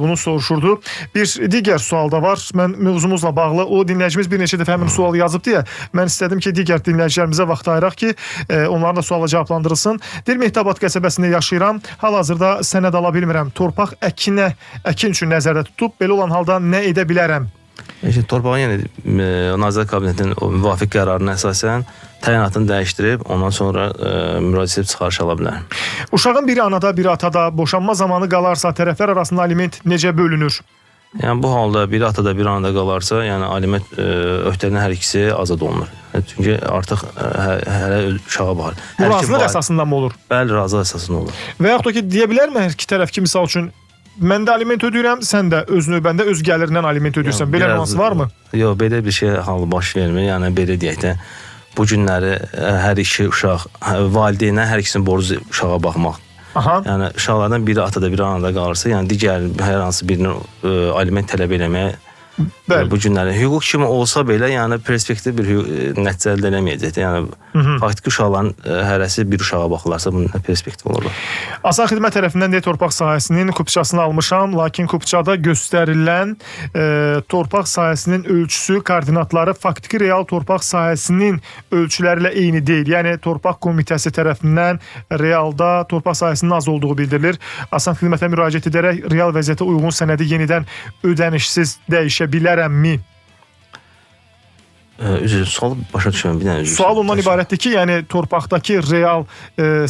Bunu soruşurdu. Bir digər sual da var. Mən mövzumuzla bağlı, o dinləyicimiz bir neçə dəfə həmin sualı yazıb deyə, mən istədim ki, digər dinləyicilərimizə vaxt ayıraq ki, onların da suala cavablandırılsın. Deyir, Mehtabat qəsəbəsində yaşayıram, hal-hazırda sənəd ala bilmirəm. Torpaq əkin üçün nəzərdə tutub, belə olan halda nə edə bilərəm? Torpağın Nazirlər Kabinetinin müvafiq qərarına əsasən təyinatını dəyişdirib, ondan sonra müraciət edib çıxarış ala bilər. Uşağın biri anada, biri atada boşanma zamanı qalarsa, tərəflər arasında aliment necə bölünür? Yəni bu halda biri atada, biri anada qalarsa, yəni aliment öhdəliyin hər ikisi azad olunur. Çünki artıq hələ uşağa baxır. Bu razılıq əsasında mı olur? Bəli, razılıq əsasında olur. Və yaxud da ki, deyə bilərmi hər iki tərəf ki, misal üçün, mən də aliment ödəyirəm, sən də öz növbəndə öz gəlirindən aliment ödəyirsən. Belə nüansı varmı? Yox, belə bir şey halı baş vermir. Yəni belə deyək də, bu günləri hər iki uşaq, valideynə hər ikisinin borcu uşağa baxmaq. Aha. Yəni uşaqlardan biri atada, biri anada qalırsa, yəni digər hər hansı birinin aliment tələb eləməyə bu günləri hüquq kimi olsa belə, yəni perspektiv bir nəticə əldə eləməyəcəkdir. Yəni faktiki uşaqların hərəsi bir uşağa baxılarsa, bunun perspektiv olur. Asan Xidmət tərəfindən deyə torpaq sahəsinin kupçasını almışam, lakin kupçada göstərilən torpaq sahəsinin ölçüsü, koordinatları faktiki real torpaq sahəsinin ölçüləri ilə eyni deyil. Yəni torpaq komitəsi tərəfindən realda torpaq sahəsinin az olduğu bildirilir. Asan Xidmətə müraciət edərək real vəziyyətə uyğun sənədi yenidən ödənişsiz dəyişə bilərəmmi? Üzr, sual başa düşmürəm, bir dənə üzr. Sual ondan ibarətdir ki, yəni torpaqdakı real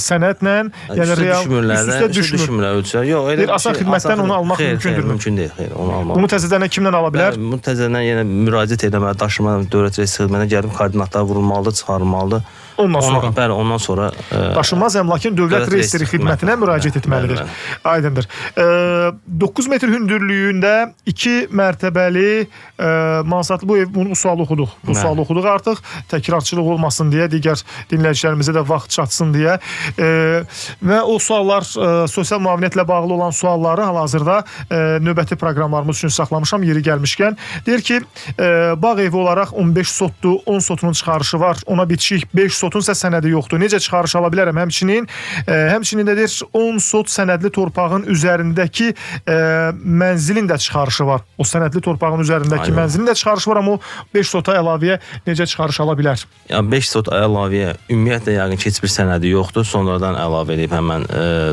sənədlə, yəni real üst-üstə düşmür. Yox, elə Asan Xidmətdən onu almaq mümkündür. Mümkün deyil, xeyr, onu almaq. Bunu təzədən kimdən ala bilər? Bunu təzədən yenə müraciət etməli, daşıma dövlət reyestri xidmətinə gəlib koordinatlar vurulmalıdır, çıxarılmalıdır. Ondan sonra daşınmaz əmlakın dövlət reyestri xidmətinə müraciət etməlidir. Aydındır. 9 metr hündürlüyündə 2 mərtəbəli mansatlı bu ev, bunu sual oxuduq. Bu sual oxuduq artıq, təkrarçılıq olmasın deyə, digər dinləyicilərimizə də vaxt çatsın deyə. Və o suallar, sosial müavinətlə bağlı olan sualları hal-hazırda növbəti proqramlarımız üçün saxlamışam, yeri gəlmişkən. Deyir ki, bağ evi olaraq 15 sotdur, 10 sotunun çıxarışı var, ona bitişik 5 sotun isə sənədi yoxdur. Necə çıxarış ala bilərəm? Həmçinin də deyir, 10 sot sənədli torpağın üzərindəki mənzilin də çıxarışı var. O sənədli torpağın üzərindəki mənzilin də çıxarışı var, amma 5 sota əlavəyə necə çıxarış ala bilər? 5 sot əlavəyə ümumiyyətlə yəqin ki, heç bir sənədi yoxdur. Sonradan əlavə edib həmən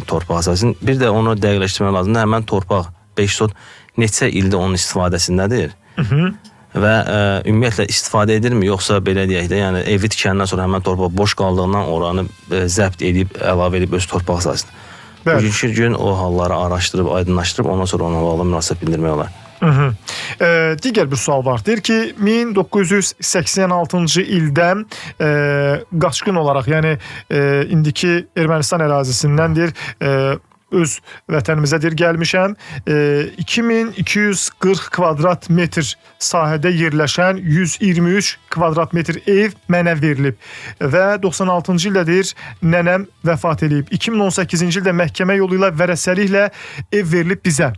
torpaq əsasını. Bir də onu dəqiqləşdirmək lazımdır. Həmən torpaq 5 sot neçə ildə onun istifadəsindədir? Və ümumiyyətlə istifadə edilmi, yoxsa belə deyək də, yəni evi tikəndən sonra həmən torpaq boş qaldığından oranı zəbt edib, əlavə edib öz torpaq sahəsində. Bugünkü gün o halları araşdırıb, aydınlaşdırıb, ondan sonra ona bağlı münasibət bildirmək olar. Digər bir sual var. Deyir ki, 1986-cı ildə qaçqın olaraq, yəni indiki Ermənistan ərazisindən deyir, öz vətənimizə deyir, gəlmişəm. 2240 kvadrat metr sahədə yerləşən 123 kvadrat metr ev mənə verilib və 96-cı ildə deyir, nənəm vəfat edib. 2018-ci ildə məhkəmə yolu ilə vərəsəliklə ev verilib bizə.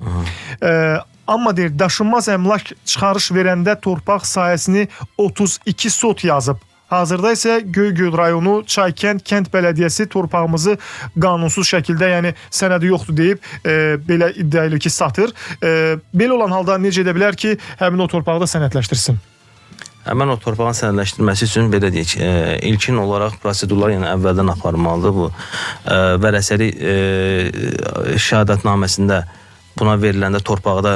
Amma deyir, daşınmaz əmlak çıxarış verəndə torpaq sahəsini 32 sot yazıb. Hazırda isə Göygöl rayonu Çaykənd kənd bələdiyyəsi torpağımızı qanunsuz şəkildə, yəni sənədi yoxdur deyib, belə iddia edir ki, satır. Belə olan halda necə edə bilər ki, həmin o torpağı da sənədləşdirsin? Həmən o torpağın sənədləşdirilməsi üçün belə deyək, ilkin olaraq prosedurlar yəni əvvəldən aparılmalıdır. Bu vərəsəlik şəhadətnaməsində buna veriləndə torpağı da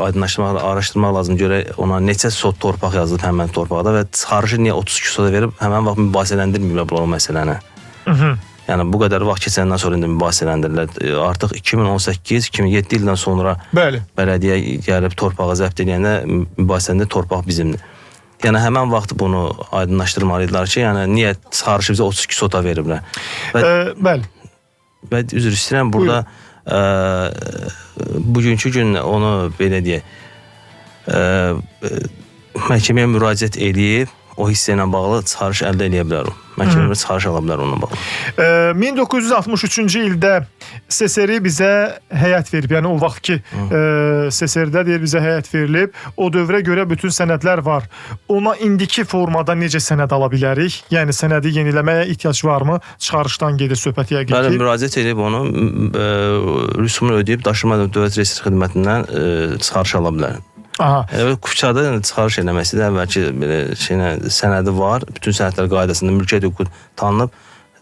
aydınlaşdırmaq, araşdırmaq lazım. Görək ona neçə sot torpaq yazılıb həmən torpaqda və çıxarışı niyə 32 sota verib həmən vaxt mübahisələndirməyiblər bu məsələni. Yəni bu qədər vaxt keçəndən sonra indi mübahisələndirirlər. Artıq 2018-2007 ildən sonra bələdiyyə gəlib torpağı zəbt edəndə mübahisəndə torpaq bizimdir. Yəni həmən vaxt bunu aydınlaşdırmalıdırlar ki, yəni niyə çıxarışı bizə 32 sota veriblər. Bəli. Və üzr istəyirəm burada bugünkü gün onu belə deyək, məhkəməyə müraciət edib o hissə ilə bağlı çıxarış əldə edə bilər o. Məhkəməyə çıxarış ala bilər onunla bağlı. 1963-cü ildə SSR bizə həyət verib. Yəni o vaxt ki SSR-də deyir bizə həyət verilib. O dövrə görə bütün sənədlər var. Ona indiki formada necə sənəd ala bilərik? Yəni sənədi yeniləməyə ehtiyac varmı? Çıxarışdan gedir söhbət yəqin ki. Bəli, müraciət edib onu rüsumunu ödəyib Daşınma Dövlət Reyestr Xidmətindən çıxarış ala bilər. Kupçada çıxarış eləməsi də əvvəlki sənədi var. Bütün sənədlər qaydasında mülkiyyət hüququ tanınıb.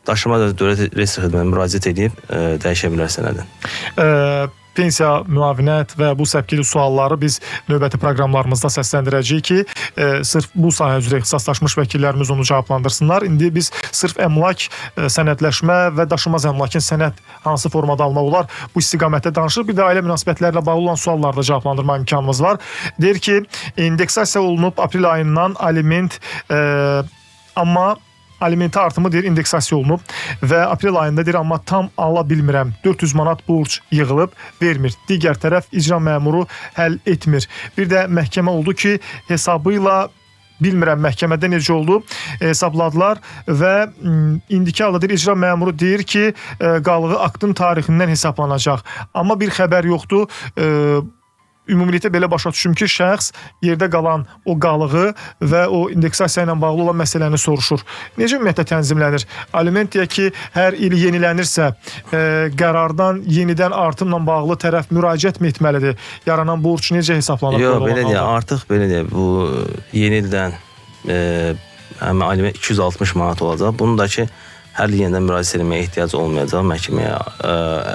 Daşınma Dövlət Reyestr Xidmətinə müraciət edib dəyişə bilər sənədi. Pensiya, müavinət və bu səpkili sualları biz növbəti proqramlarımızda səsləndirəcəyik ki, sırf bu sahə üzrə ixtisaslaşmış vəkillərimiz onu cavablandırsınlar. İndi biz sırf əmlak, sənədləşmə və daşınmaz əmlakın sənəd hansı formada almaq olar bu istiqamətdə danışırıq. Bir də ailə münasibətlərlə bağlı olan suallarda cavablandırma imkanımız var. Deyir ki, indeksasiya olunub aprel ayından aliment, amma alimenti artımı deyir indeksasiya olunub və aprel ayında deyir amma tam ala bilmirəm. 400 manat borc yığılıb, vermir. Digər tərəf icra məmuru həll etmir. Bir də məhkəmə oldu ki, hesabıyla bilmirəm məhkəmədə necə oldu, hesabladılar və indiki halda deyir icra məmuru deyir ki, qalığı aktın tarixindən hesablanacaq. Amma bir xəbər yoxdur. Ümumilikdə belə başa düşüm ki, şəxs yerdə qalan o qalığı və o indeksasiya ilə bağlı olan məsələni soruşur. Necə ümumiyyətlə tənzimlənir? Aliment deyək ki, hər il yenilənirsə, qərardan yenidən artımla bağlı tərəf müraciət mi etməlidir? Yaranan borc necə hesablanır? Yox, belə deyək, artıq belə deyək, bu yeni ildən aliment 260 manat olacaq. Bunu da ki, hər il yenidən müraciət etməyə ehtiyac olmayacaq. Məhkəməyə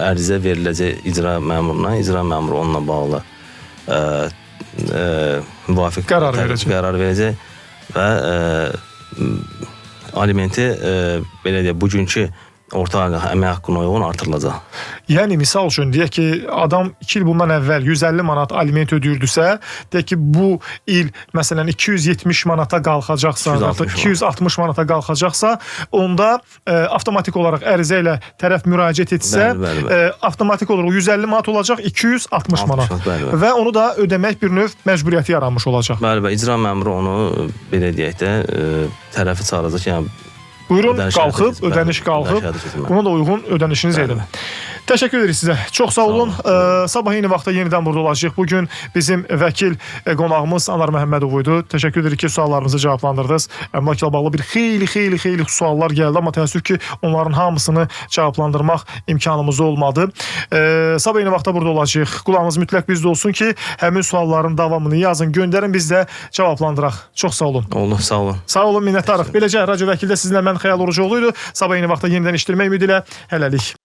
ərizə veriləcək icra məmuruna, icra məmuru onunla bağlı müvafiq qərar verəcək və alimenti belə deyək, bugünkü orta əmək haqqına uyğun artırılacaq. Yəni misal üçün deyək ki, adam 2 il bundan əvvəl 150 manat aliment ödəyirdisə, deyək ki, bu il məsələn 270 manata qalxacaqsa, 260 manata qalxacaqsa, onda avtomatik olaraq ərizə ilə tərəf müraciət etsə, avtomatik olaraq 150 manat olacaq 260 manat və onu da ödəmək bir növ məcburiyyəti yaranmış olacaq. Bəli, icra məmuru onu belə deyək də tərəfi çağıracaq, yəni buyurun, qalxıb, ödəniş qalxıb, buna da uyğun ödənişiniz edin. Təşəkkür edirik sizə. Çox sağ olun. Sabah eyni vaxtda yenidən burada olacağıq. Bugün bizim vəkil qonağımız Anar Məhəmmədov idi. Təşəkkür edirik ki, suallarımızı cavablandırdınız. Əmlakla bağlı bir xeyli suallar gəldi, amma təəssüf ki, onların hamısını cavablandırmaq imkanımız olmadı. Sabah eyni vaxtda burada olacağıq. Qulağınız mütləq bizdə olsun ki, həmin sualların davamını yazın, göndərin, biz də cavablandıraq. Çox sağ olun. Oldu, sağ olun. Sağ olun, minnətdarıq. Beləcə, Radio Vəkildə sizinlə mən Xəyal Orucoğlu idi. Sabah eyni vaxtda yenidən işləmək ümidi ilə hələlik.